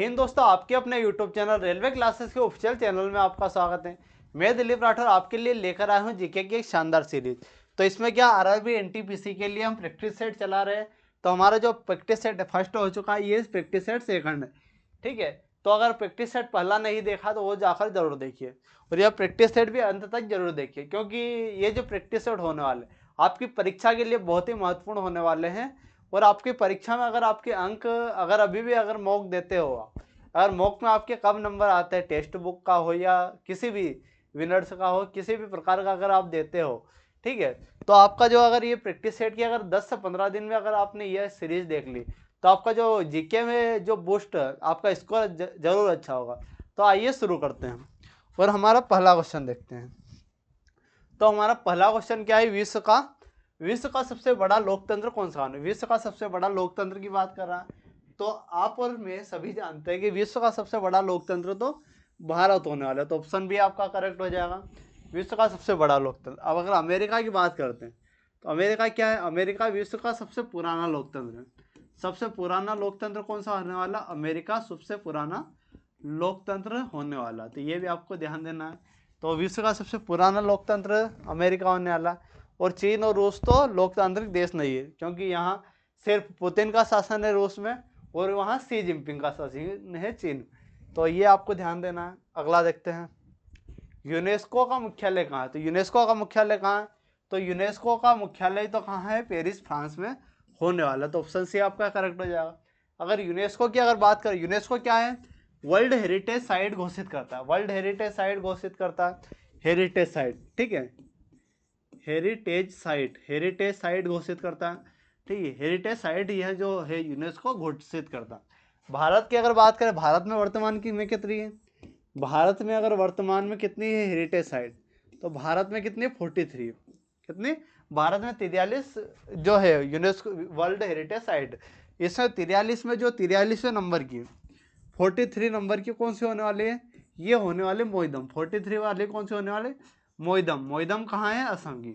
हिंद दोस्तों, आपके अपने यूट्यूब चैनल रेलवे क्लासेस के ऑफिशियल चैनल में आपका स्वागत है। मैं दिलीप राठौर आपके लिए लेकर आया हूं जीके की एक शानदार सीरीज। तो इसमें क्या आरआरबी एनटीपीसी के लिए हम प्रैक्टिस सेट चला रहे हैं। तो हमारा जो प्रैक्टिस सेट फर्स्ट हो चुका है, ये प्रैक्टिस सेट सेकंड है। ठीक है, तो अगर प्रैक्टिस सेट पहला नहीं देखा तो वो जाकर जरूर देखिए, और यह प्रैक्टिस सेट भी अंत तक जरूर देखिए, क्योंकि ये जो प्रैक्टिस सेट होने वाले आपकी परीक्षा के लिए बहुत ही महत्वपूर्ण होने वाले हैं। और आपकी परीक्षा में अगर आपके अंक अगर अभी भी अगर मॉक देते हो, अगर मॉक में आपके कम नंबर आते हैं, टेक्स्ट बुक का हो या किसी भी विनर्स का हो, किसी भी प्रकार का अगर आप देते हो, ठीक है, तो आपका जो अगर ये प्रैक्टिस सेट की अगर 10 से 15 दिन में अगर आपने ये सीरीज देख ली, तो आपका जो जीके में जो बूस्ट आपका स्कोर जरूर अच्छा होगा। तो आइए शुरू करते हैं और हमारा पहला क्वेश्चन देखते हैं। तो हमारा पहला क्वेश्चन क्या है, विश्व का सबसे बड़ा लोकतंत्र कौन सा है। विश्व का सबसे बड़ा लोकतंत्र की बात कर रहा है, तो आप और मैं सभी जानते हैं कि विश्व का सबसे बड़ा लोकतंत्र तो भारत होने वाला है। तो ऑप्शन भी आपका करेक्ट हो जाएगा, विश्व का सबसे बड़ा लोकतंत्र। अब अगर अमेरिका की बात करते हैं, तो अमेरिका क्या है, अमेरिका विश्व का सबसे पुराना लोकतंत्र है। सबसे पुराना लोकतंत्र कौन सा होने वाला, अमेरिका सबसे पुराना लोकतंत्र होने वाला। तो ये भी आपको ध्यान देना है। तो विश्व का सबसे पुराना लोकतंत्र अमेरिका होने वाला। और चीन और रूस तो लोकतांत्रिक देश नहीं है, क्योंकि यहाँ सिर्फ पुतिन का शासन है रूस में, और वहाँ सी जिनपिंग का शासन है चीन। तो ये आपको ध्यान देना है। अगला देखते हैं, यूनेस्को का मुख्यालय कहाँ है। तो यूनेस्को का मुख्यालय कहाँ है, तो यूनेस्को का मुख्यालय तो कहाँ है, पेरिस फ्रांस में होने वाला। तो ऑप्शन सी आपका करेक्ट हो जाएगा। अगर यूनेस्को की अगर बात करें, यूनेस्को क्या है, वर्ल्ड हेरिटेज साइट घोषित करता है। वर्ल्ड हेरिटेज साइट घोषित करता है, हेरिटेज साइट, ठीक है, हेरिटेज साइट घोषित करता है। ठीक है, हेरिटेज साइट यह जो है यूनेस्को घोषित करता है। भारत की अगर बात करें, भारत में वर्तमान की में कितनी है, भारत में अगर वर्तमान में कितनी है हेरिटेज साइट, तो भारत में कितनी है, 43। कितनी, भारत में 43 जो है यूनेस्को वर्ल्ड हेरिटेज साइट। इसमें 43 में जो 43वें नंबर की 43 नंबर की कौन सी होने वाली है, ये होने वाले मोइदम। 43 वाले कौन से होने वाले, मोइदम। मोइदम कहाँ है, असम की।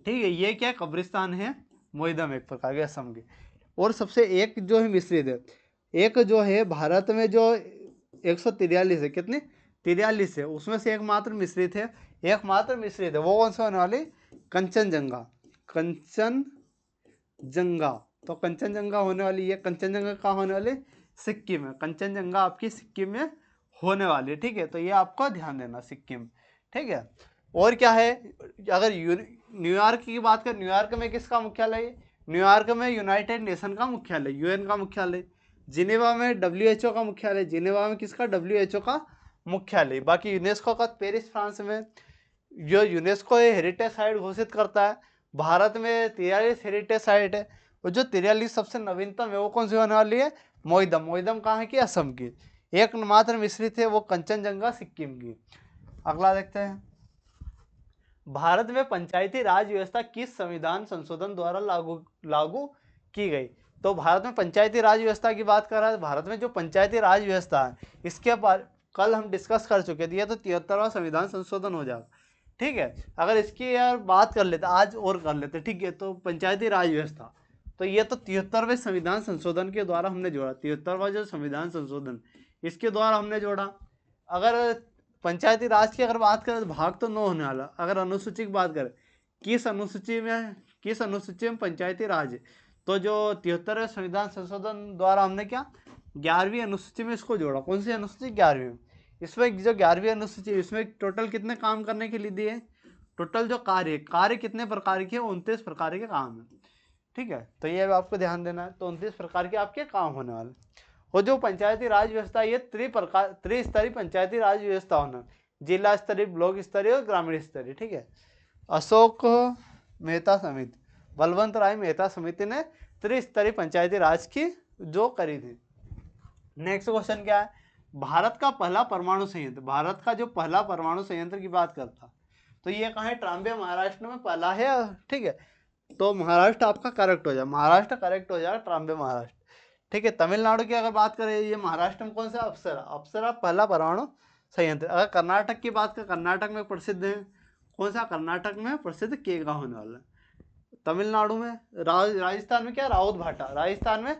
ठीक है, ये क्या कब्रिस्तान है, मोइदम एक प्रकार के असम की। और सबसे एक जो है मिश्रित है, एक जो है भारत में जो 143 है, कितने, 43 है, उसमें से एकमात्र मिश्रित है, एकमात्र मिश्रित है। वो कौन सा होने वाली, कंचनजंगा। कंचनजंगा, तो कंचनजंगा होने वाली है। कंचनजंगा कहाँ होने वाली, सिक्किम में। कंचनजंगा आपकी सिक्किम में होने वाली है। ठीक है, तो ये आपको ध्यान देना, सिक्किम। ठीक है, और क्या है, अगर न्यूयॉर्क की बात करें, न्यूयॉर्क में किसका मुख्यालय है, न्यूयॉर्क में यूनाइटेड नेशन का मुख्यालय, यूएन का मुख्यालय। जिनेवा में डब्ल्यूएचओ का मुख्यालय, जिनेवा में किसका, डब्ल्यूएचओ का मुख्यालय। बाकी यूनेस्को का पेरिस फ्रांस में। जो यूनेस्को हेरिटेज साइट घोषित करता है, भारत में 43 हेरिटेज साइट है, और जो 43 सबसे नवीनतम है वो कौन सी होने वाली है, मोइदम। मोइदम कहाँ है की, असम की। एक मात्र मिश्रित है, वो कंचनजंगा सिक्किम की। अगला देखते हैं, भारत में पंचायती राज व्यवस्था किस संविधान संशोधन द्वारा लागू की गई। तो भारत में पंचायती राज व्यवस्था की बात कर रहा है। भारत में जो पंचायती राज व्यवस्था है, इसके बारे कल हम डिस्कस कर चुके थे, ये तो 73वां संविधान संशोधन हो जाएगा। ठीक है, अगर इसकी यार बात कर लेते आज और कर लेते, ठीक है, तो पंचायती राज व्यवस्था, तो ये तो 73वें संविधान संशोधन के द्वारा हमने जोड़ा। 73वां जो संविधान संशोधन, इसके द्वारा हमने जोड़ा। अगर पंचायती राज की अगर बात करें, तो भाग तो 9 होने वाला। अगर अनुसूची की बात करें, किस अनुसूची में पंचायती राज है, तो जो 73वें संविधान संशोधन द्वारा हमने क्या 11वीं अनुसूची में इसको जोड़ा। कौन सी अनुसूची, 11वीं। इसमें जो 11वीं अनुसूची, इसमें टोटल कितने काम करने के लिए दिए, टोटल जो कार्य कितने प्रकार के, 29 प्रकार के काम है। ठीक है, तो ये आपको ध्यान देना है। तो 29 प्रकार के आपके काम होने वाले। और जो पंचायती राज व्यवस्था, ये त्रिस्तरीय पंचायती राज व्यवस्था होना, जिला स्तरीय, ब्लॉक स्तरीय और ग्रामीण स्तरीय। ठीक है, अशोक मेहता समिति, बलवंत राय मेहता समिति ने त्रिस्तरीय पंचायती राज की जो करी थी। नेक्स्ट क्वेश्चन क्या है, भारत का पहला परमाणु संयंत्र, भारत का जो पहला परमाणु संयंत्र की बात करता, तो ये कहाँ है, ट्राम्बे महाराष्ट्र में पहला है। ठीक है, तो महाराष्ट्र आपका करेक्ट हो जाए, महाराष्ट्र करेक्ट हो जाए, ट्राम्बे महाराष्ट्र। ठीक है, तमिलनाडु की अगर बात करें, ये महाराष्ट्र में कौन सा, अप्सरा पहला परमाणु संयंत्र। अगर कर्नाटक की बात करें, कर्नाटक में प्रसिद्ध है, कौन सा, कर्नाटक में प्रसिद्ध केगा होने वाला है। तमिलनाडु में राजस्थान में क्या, राउत भाटा, राजस्थान में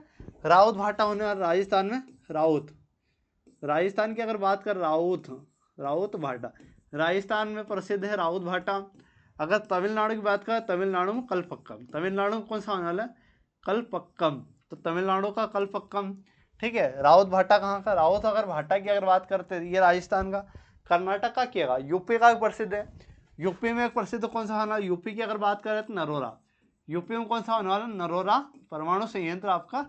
राउत भाटा होने वाला, राजस्थान में राउत। राजस्थान की अगर बात कर राउत भाटा, राजस्थान में प्रसिद्ध है राउत भाटा। अगर तमिलनाडु की बात करें, तमिलनाडु में कलपक्कम, तमिलनाडु में कौन सा होने वाला है, कलपक्कम, तो तमिलनाडु का कलपक्कम। ठीक है, राउत भाटा कहाँ का, राउत अगर भाटा की अगर बात करते हैं ये राजस्थान का। कर्नाटक का क्या, यूपी का भी प्रसिद्ध है। यूपी में एक प्रसिद्ध कौन सा होना, यूपी की अगर बात करें तो नरोरा। यूपी में कौन सा होने वाला, नरोरा परमाणु संयंत्र आपका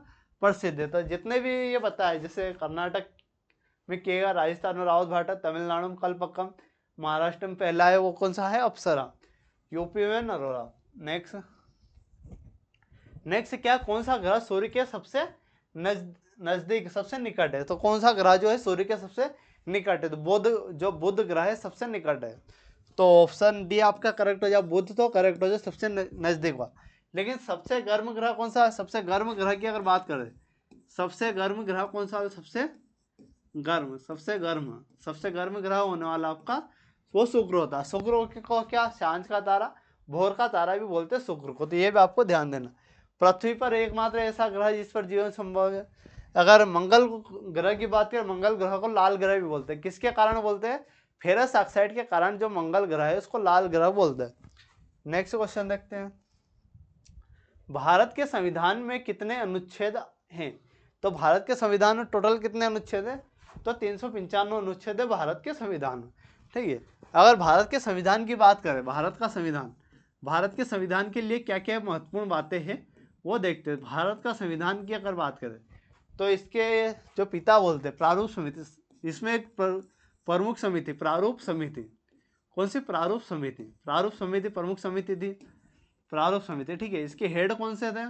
प्रसिद्ध है। तो जितने भी ये बताए, जैसे कर्नाटक में केगा, राजस्थान में राउत भाटा, तमिलनाडु में कलपक्कम, महाराष्ट्र में पहला है वो कौन सा है, अप्सरा, यूपी में नरोरा। नेक्स्ट क्या, कौन सा ग्रह सूर्य के सबसे नजदीक, सबसे निकट है, तो कौन सा ग्रह जो है सूर्य के सबसे निकट है, तो बुध ग्रह है, सबसे निकट है। तो ऑप्शन डी आपका करेक्ट हो जाए, बुध तो करेक्ट हो जाए, सबसे नजदीक हुआ। लेकिन सबसे गर्म ग्रह कौन सा है, सबसे गर्म ग्रह की अगर बात करें, सबसे गर्म ग्रह कौन सा है, सबसे गर्म ग्रह होने वाला आपका वो शुक्र होता है। शुक्र को क्या, सांझ का तारा, भोर का तारा भी बोलते हैं शुक्र को, तो ये भी आपको ध्यान देना। पृथ्वी पर एकमात्र ऐसा ग्रह जिस पर जीवन संभव है। अगर मंगल ग्रह की बात करें, मंगल ग्रह को लाल ग्रह भी बोलते हैं, किसके कारण बोलते हैं, फेरस ऑक्साइड के कारण जो मंगल ग्रह है उसको लाल ग्रह बोलते हैं। नेक्स्ट क्वेश्चन देखते हैं, भारत के संविधान में कितने अनुच्छेद हैं, तो भारत के संविधान में टोटल कितने अनुच्छेद है, तो 395 अनुच्छेद है भारत के संविधान में। ठीक है, अगर भारत के संविधान की बात करें, भारत के संविधान के लिए क्या क्या महत्वपूर्ण बातें हैं वो देखते हैं। भारत का संविधान की अगर बात करें तो इसके जो पिता बोलते हैं प्रारूप समिति, इसमें एक प्रमुख समिति, प्रारूप समिति, कौन सी, प्रारूप समिति प्रमुख समिति थी, प्रारूप समिति। ठीक है, इसके हेड कौन से थे,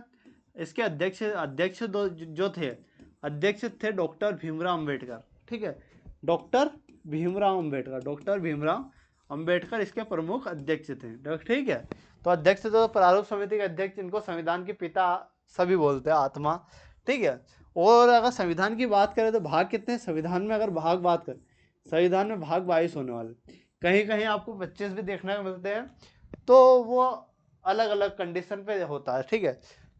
इसके अध्यक्ष जो थे, अध्यक्ष थे डॉक्टर भीमराव अंबेडकर। ठीक है, डॉक्टर भीमराव अंबेडकर इसके प्रमुख अध्यक्ष थे। ठीक है, तो अध्यक्ष तो प्रारूप समिति के अध्यक्ष, इनको संविधान के पिता सभी बोलते हैं, आत्मा। ठीक है, और अगर संविधान की बात करें तो भाग कितने हैं संविधान में, अगर बात करें संविधान में भाग 22 होने वाले, कहीं कहीं आपको 25 भी देखने को मिलते हैं, तो वो अलग अलग कंडीशन पे होता है। ठीक है,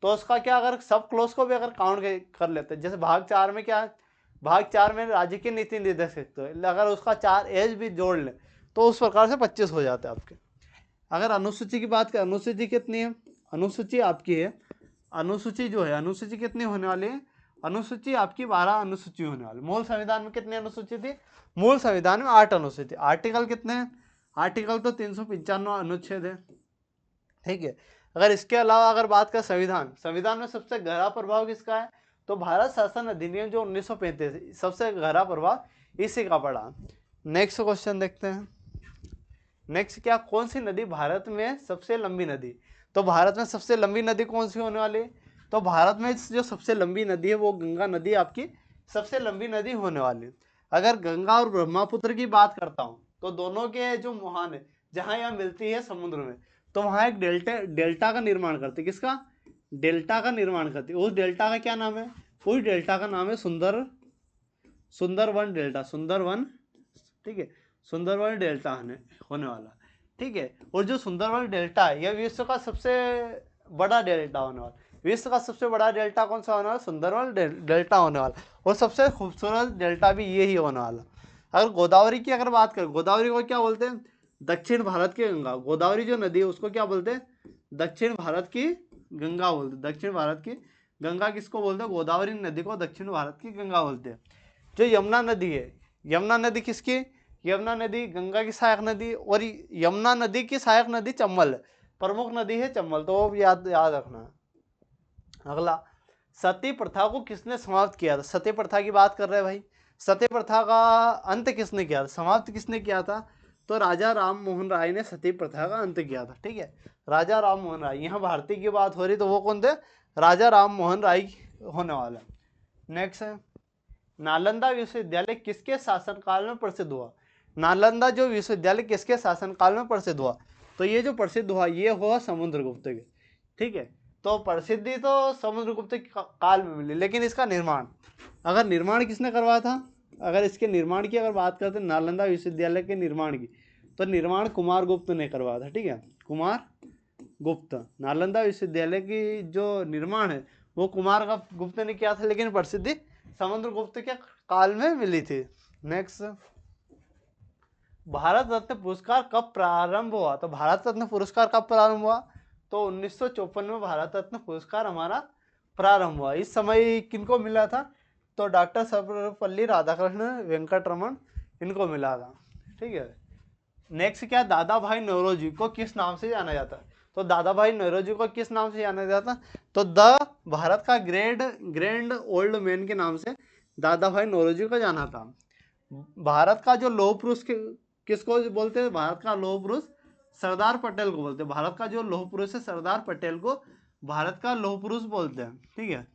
तो उसका क्या, अगर सब क्लोज को भी अगर काउंट कर लेते हैं, जैसे भाग 4 में क्या है, भाग 4 में राज्य के नीति निर्देशक, अगर उसका 4 एज भी जोड़ ले तो उस प्रकार से 25 हो जाते हैं आपके। अगर अनुसूची की बात करें, अनुसूची कितनी है, अनुसूची आपकी है, अनुसूची कितनी होने वाली है, अनुसूची आपकी 12 अनुसूची होने वाली। मूल संविधान में कितनी अनुसूची थी, मूल संविधान में 8 अनुसूची। आर्टिकल कितने हैं, आर्टिकल तो 395 अनुच्छेद है। ठीक है, अगर इसके अलावा अगर बात करें संविधान में सबसे गहरा प्रभाव किसका है, तो भारत शासन अधिनियम जो 1935, सबसे गहरा प्रभाव इसी का पड़ा। नेक्स्ट क्वेश्चन देखते हैं, नेक्स्ट क्या, कौन सी नदी भारत में सबसे लंबी नदी, तो भारत में सबसे लंबी नदी कौन सी होने वाली है, तो भारत में जो सबसे लंबी नदी है वो गंगा नदी आपकी सबसे लंबी नदी होने वाली है। अगर गंगा और ब्रह्मपुत्र की बात करता हूँ तो दोनों के जो मुहान है जहाँ यहाँ मिलती है समुद्र में, तो वहाँ एक डेल्टा का निर्माण करती है, किसका, डेल्टा का निर्माण करती है। उस डेल्टा का क्या नाम है, उस डेल्टा का नाम है सुंदरवन डेल्टा, सुंदरवन। ठीक है, सुंदरवन डेल्टा होने वाला। ठीक है, और जो सुंदरवन डेल्टा है यह विश्व का सबसे बड़ा डेल्टा होने वाला। विश्व का सबसे बड़ा डेल्टा कौन सा होने वाला, सुंदरवन डेल्टा होने वाला, और सबसे खूबसूरत डेल्टा भी यही होने वाला। अगर गोदावरी की अगर बात करें, गोदावरी को क्या बोलते हैं, दक्षिण भारत की गंगा। गोदावरी जो नदी है उसको क्या बोलते हैं, दक्षिण भारत की गंगा बोलते हैं। दक्षिण भारत की गंगा किसको बोलते हैं, गोदावरी नदी को दक्षिण भारत की गंगा बोलते हैं। जो यमुना नदी है, यमुना नदी किसकी, यमुना नदी गंगा की सहायक नदी, और यमुना नदी की सहायक नदी चंबल है, प्रमुख नदी है चंबल, तो वो याद रखना। अगला, सती प्रथा को किसने समाप्त किया था, सती प्रथा की बात कर रहे हैं भाई, सती प्रथा का अंत किसने किया था, समाप्त किसने किया था, तो राजा राम मोहन राय ने सती प्रथा का अंत किया था। ठीक है, राजा राम मोहन राय, यहाँ भारतीय की बात हो रही तो वो कौन थे, राजा राम मोहन राय होने वाला। नेक्स्ट है, नालंदा विश्वविद्यालय किसके शासनकाल में प्रसिद्ध हुआ, नालंदा जो विश्वविद्यालय किसके शासनकाल में प्रसिद्ध हुआ, तो ये जो प्रसिद्ध हुआ ये हुआ समुद्रगुप्त के। ठीक है, तो प्रसिद्धि तो समुद्रगुप्त काल में मिली, लेकिन इसका निर्माण, अगर निर्माण किसने करवाया था, अगर इसके निर्माण की अगर बात करते हैं नालंदा विश्वविद्यालय के निर्माण की, तो निर्माण कुमार गुप्त ने करवाया था। ठीक है, कुमार गुप्त, नालंदा विश्वविद्यालय की जो निर्माण है वो कुमार गुप्त ने किया था, लेकिन प्रसिद्धि समुद्रगुप्त के काल में मिली थी। नेक्स्ट, भारत रत्न पुरस्कार कब प्रारंभ हुआ? तो भारत रत्न पुरस्कार कब प्रारंभ हुआ? तो 1954 में भारत रत्न पुरस्कार हमारा प्रारंभ हुआ। इस समय किनको मिला था? तो डॉक्टर सर्वपल्ली राधाकृष्ण वेंकटरमन इनको मिला था। ठीक है। नेक्स्ट क्या, दादा भाई नौरोजी को किस नाम से जाना जाता है? तो दादा भाई नौरोजी को किस नाम से जाना जाता? तो द भारत का ग्रैंड ओल्ड मैन के नाम से दादा भाई नौरोजी को जाना था। भारत का जो लौह पुरुष किसको बोलते हैं? भारत का लौह पुरुष सरदार पटेल को बोलते हैं। भारत का जो लौह पुरुष है सरदार पटेल को भारत का लौह पुरुष बोलते हैं। ठीक है।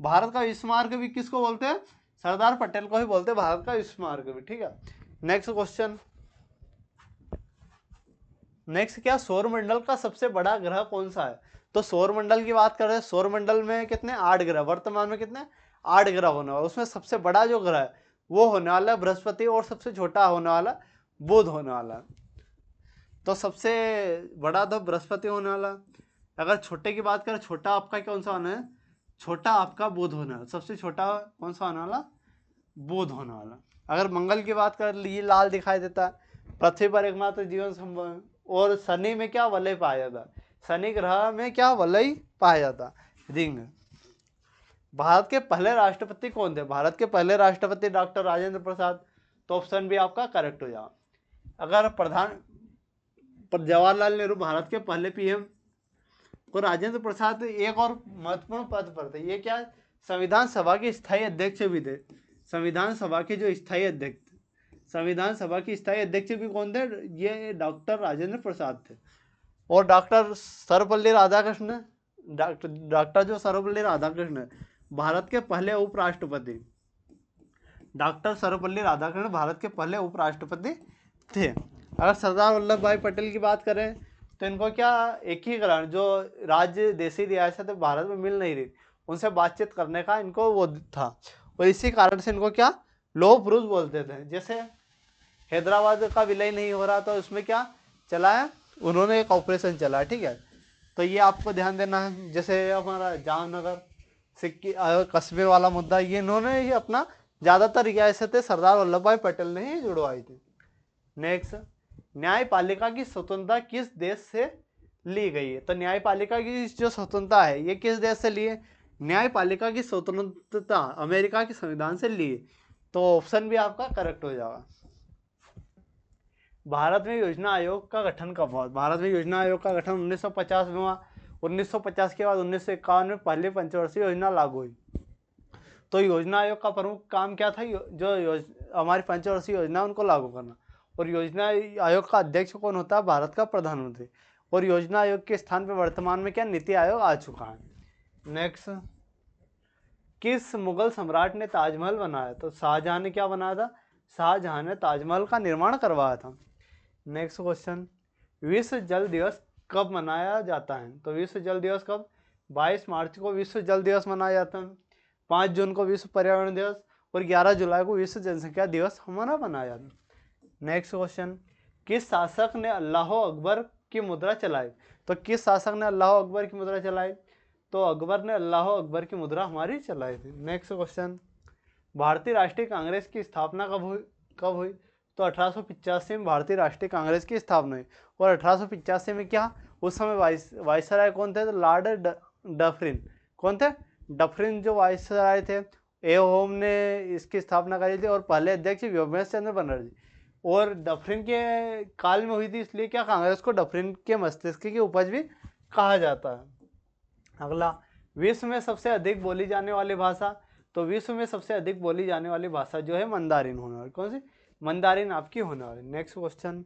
भारत का स्मारक भी किसको बोलते हैं? सरदार पटेल को ही बोलते हैं भारत का स्मारक भी। ठीक है। नेक्स्ट क्वेश्चन, नेक्स्ट क्या, सौरमंडल का सबसे बड़ा ग्रह कौन सा है? तो सौरमंडल की बात कर रहे हैं, सौरमंडल में कितने 8 ग्रह, वर्तमान में कितने 8 ग्रह होने वाले, उसमें सबसे बड़ा जो ग्रह है वो होने वाला है बृहस्पति, और सबसे छोटा होने वाला बुध होने वाला है। तो सबसे बड़ा तो बृहस्पति होने वाला। अगर छोटे की बात करें, छोटा आपका कौन सा होना है? छोटा आपका बुध होने वाला। सबसे छोटा कौन सा होने वाला? बुध होने वाला। अगर मंगल की बात कर ली, लाल दिखाई देता है, पृथ्वी पर एकमात्र जीवन संभव है। और शनि में क्या वलय पाया जाता? शनि ग्रह में क्या वलय पाया जाता? रिंग। भारत के पहले राष्ट्रपति कौन थे? भारत के पहले राष्ट्रपति डॉक्टर राजेंद्र प्रसाद। तो ऑप्शन भी आपका करेक्ट हो जाएगा। अगर जवाहरलाल नेहरू भारत के पहले पीएम, और राजेंद्र प्रसाद एक और महत्वपूर्ण पद पर थे। ये क्या, संविधान सभा के स्थायी अध्यक्ष भी थे। संविधान सभा के जो स्थायी अध्यक्ष, संविधान सभा के स्थायी अध्यक्ष भी कौन थे? ये डॉक्टर राजेंद्र प्रसाद थे। और डॉक्टर सर्वपल्ली राधाकृष्ण, डॉक्टर जो सर्वपल्ली राधाकृष्ण भारत के पहले उपराष्ट्रपति, डॉक्टर सर्वपल्ली राधाकृष्ण भारत के पहले उपराष्ट्रपति थे। अगर सरदार वल्लभ भाई पटेल की बात करें तो इनको क्या एकीकरण, जो राज्य देशी रियासत भारत में मिल नहीं रही, उनसे बातचीत करने का इनको वो था, और इसी कारण से इनको क्या लौह पुरुष बोलते थे। जैसे हैदराबाद का विलय नहीं हो रहा तो उसमें क्या चलाया उन्होंने, एक ऑपरेशन चलाया। ठीक है। तो ये आपको ध्यान देना है। जैसे हमारा जामनगर सिक्की कस्बे वाला मुद्दा, ये इन्होंने ही अपना ज़्यादातर रियासतें सरदार वल्लभ भाई पटेल ने ही जुड़वाई थी। नेक्स्ट, न्यायपालिका की स्वतंत्रता किस देश से ली गई है? तो न्यायपालिका की जो स्वतंत्रता है ये किस देश से ली है? न्यायपालिका की स्वतंत्रता अमेरिका के संविधान से ली है। तो ऑप्शन भी आपका करेक्ट हो जाएगा। भारत में योजना आयोग का गठन कब हुआ? भारत में योजना आयोग का गठन 1950 में हुआ। 1950 के बाद 1951 में पहली पंचवर्षीय योजना लागू हुई। तो योजना आयोग का प्रमुख काम क्या था? जो हमारी पंचवर्षीय योजना उनको लागू करना। और योजना आयोग का अध्यक्ष कौन होता है? भारत का प्रधानमंत्री। और योजना आयोग के स्थान पर वर्तमान में क्या नीति आयोग आ चुका है। नेक्स्ट, किस मुगल सम्राट ने ताजमहल बनाया? तो शाहजहां ने क्या बनाया था? शाहजहां ने ताजमहल का निर्माण करवाया था। नेक्स्ट क्वेश्चन, विश्व जल दिवस कब मनाया जाता है? तो विश्व जल दिवस कब? 22 मार्च को विश्व जल दिवस मनाया जाता है। 5 जून को विश्व पर्यावरण दिवस, और 11 जुलाई को विश्व जनसंख्या दिवस हमारा मनाया जाता है। नेक्स्ट क्वेश्चन, किस शासक ने अल्लाह अकबर की मुद्रा चलाई? तो किस शासक ने अल्लाह अकबर की मुद्रा चलाई? तो अकबर ने अल्लाह अकबर की मुद्रा हमारी चलाई थी। नेक्स्ट क्वेश्चन, भारतीय राष्ट्रीय कांग्रेस की स्थापना कब हुई? तो 1885 में भारतीय राष्ट्रीय कांग्रेस की स्थापना हुई। और 1885 में क्या, उस समय वाइसराय कौन थे? तो लॉर्ड डफरिन। कौन थे? डफरिन जो वाइसराय थे। ए होम ने इसकी स्थापना करी थी, और पहले अध्यक्ष व्योमेश चंद्र बनर्जी। और डफरिन के काल में हुई थी, इसलिए क्या कांग्रेस को डफरिन के मस्तिष्क की उपज भी कहा जाता है। अगला, विश्व में सबसे अधिक बोली जाने वाली भाषा? तो विश्व में सबसे अधिक बोली जाने वाली भाषा जो है मंदारिन होने वाली। कौन सी? मंदारिन आपकी होने वाली। नेक्स्ट क्वेश्चन,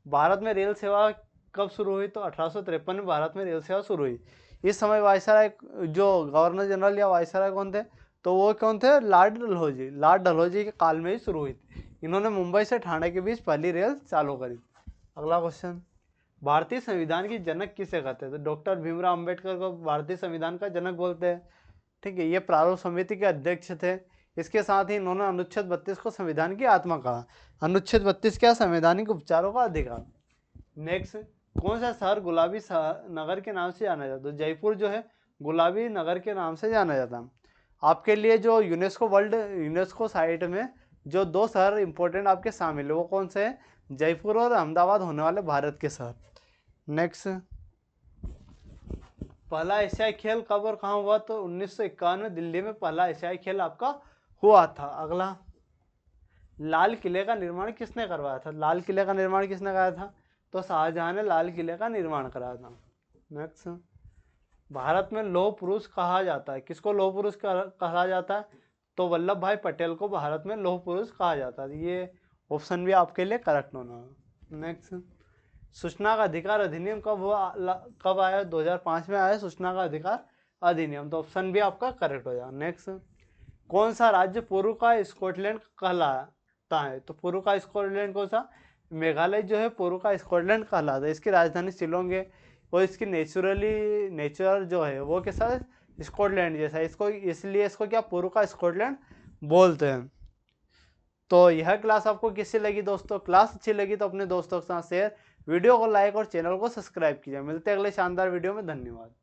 भारत में रेल सेवा कब शुरू हुई? तो 1853 में भारत में रेल सेवा शुरू हुई। इस समय वायसराय जो गवर्नर जनरल या वायसराय कौन थे? तो वो कौन थे? लॉर्ड डलहौजी। लॉर्ड डलहौजी के काल में ही शुरू हुई थी। इन्होंने मुंबई से ठाणे के बीच पहली रेल चालू करी। अगला क्वेश्चन, भारतीय संविधान की जनक किसे कहते हैं? तो डॉक्टर भीमराव अंबेडकर को भारतीय संविधान का जनक बोलते हैं। ठीक है। ये प्रारूप समिति के अध्यक्ष थे। इसके साथ ही इन्होंने अनुच्छेद 32 को संविधान की आत्मा कहा। अनुच्छेद 32 क्या? संवैधानिक उपचारों का अधिकार। नेक्स्ट, कौन सा शहर गुलाबी नगर के नाम से जाना जाता है? तो जयपुर जो है गुलाबी नगर के नाम से जाना जाता है। आपके लिए जो यूनेस्को साइट में जो 2 शहर इंपॉर्टेंट आपके शामिल है वो कौन से हैं? जयपुर और अहमदाबाद होने वाले भारत के शहर। नेक्स्ट, पहला एशियाई खेल कब और कहाँ हुआ? तो 1951 में दिल्ली में पहला एशियाई खेल आपका हुआ था। अगला, लाल किले का निर्माण किसने करवाया था? लाल किले का निर्माण किसने कराया था? तो शाहजहां ने लाल किले का निर्माण कराया था। नेक्स्ट, भारत में लौह पुरुष कहा जाता है, किसको लौह पुरुष कहा जाता है? तो वल्लभ भाई पटेल को भारत में लौह पुरुष कहा जाता है। ये ऑप्शन भी आपके लिए करेक्ट होना है। नेक्स्ट, सूचना का अधिकार अधिनियम कब हुआ? कब आया? 2005 में आया सूचना का अधिकार अधिनियम, तो ऑप्शन भी आपका करेक्ट हो जाएगा। नेक्स्ट, कौन सा राज्य पूर्व का स्कॉटलैंड कहलाता है? तो पूर्व का स्कॉटलैंड कौन सा? मेघालय जो है पूर्व का स्कॉटलैंड कहलाता है। इसकी राजधानी शिलोंग है और इसकी नेचर जो है वो कैसा है? स्कॉटलैंड जैसा है। इसको इसलिए इसको क्या पूर्व का स्कॉटलैंड बोलते हैं। तो यह क्लास आपको कैसी लगी दोस्तों? क्लास अच्छी लगी तो अपने दोस्तों के साथ शेयर, वीडियो को लाइक और चैनल को सब्सक्राइब कीजिए। मिलते हैं अगले शानदार वीडियो में। धन्यवाद।